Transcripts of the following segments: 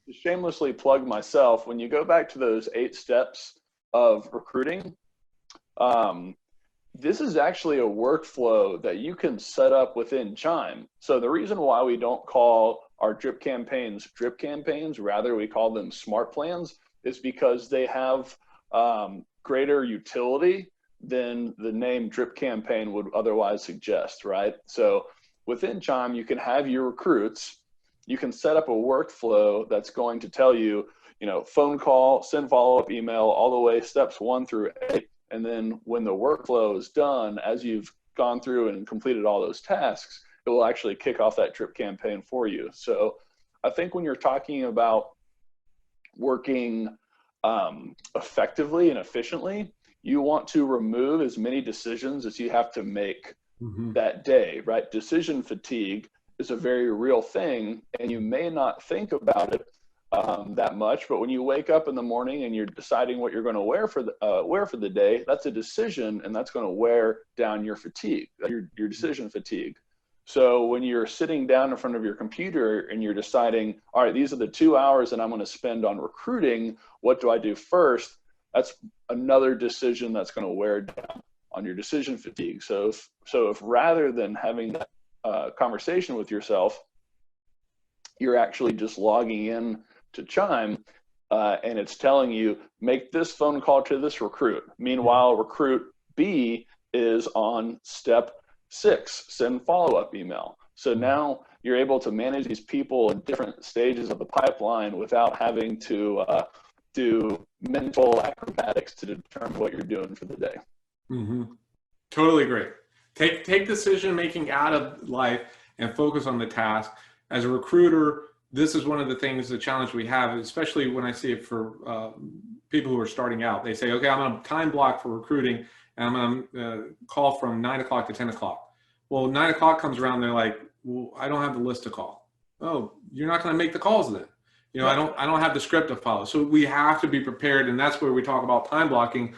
to shamelessly plug myself, when you go back to those 8 steps of recruiting, this is actually a workflow that you can set up within Chime. So the reason why we don't call our drip campaigns, rather we call them smart plans, is because they have greater utility than the name drip campaign would otherwise suggest, right? So within Chime, you can have your recruits, you can set up a workflow that's going to tell you, phone call, send follow-up email, all the way steps 1 through 8. And then when the workflow is done, as you've gone through and completed all those tasks, it will actually kick off that drip campaign for you. So I think when you're talking about working effectively and efficiently, you want to remove as many decisions as you have to make that day, right? Decision fatigue is a very real thing, and you may not think about it that much, but when you wake up in the morning and you're deciding what you're going to wear for the day, that's a decision, and that's going to wear down your fatigue, your decision fatigue. So when you're sitting down in front of your computer and you're deciding, all right, these are the 2 hours that I'm going to spend on recruiting, what do I do first? That's another decision that's going to wear down on your decision fatigue. So if rather than having that conversation with yourself, you're actually just logging in to Chime, and it's telling you, make this phone call to this recruit. Meanwhile, recruit B is on step 6, send follow-up email. So now you're able to manage these people in different stages of the pipeline without having to do mental acrobatics to determine what you're doing for the day. Totally agree. Take decision making out of life and focus on the task. As a recruiter, this is one of the things, the challenge we have, especially when I see it for people who are starting out. They say, okay, I'm on a time block for recruiting, and I'm going to call from 9 o'clock to 10 o'clock. Well, 9 o'clock comes around, they're like, well, I don't have the list to call. Oh, you're not going to make the calls then. I don't have the script to follow. So we have to be prepared, and that's where we talk about time blocking.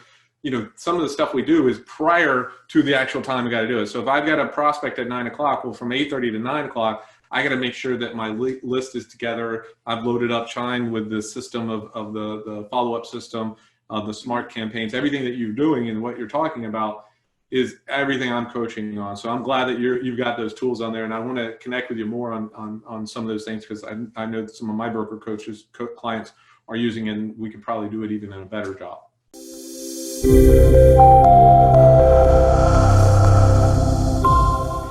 Some of the stuff we do is prior to the actual time we got to do it. So if I've got a prospect at 9 o'clock, well, from 8:30 to 9 o'clock, I got to make sure that my list is together. I've loaded up Chime with the system of the follow-up system, of the smart campaigns. Everything that you're doing and what you're talking about is everything I'm coaching on. So I'm glad that you've got those tools on there, and I want to connect with you more on some of those things, because I know that some of my broker clients are using it, and we could probably do it even in a better job.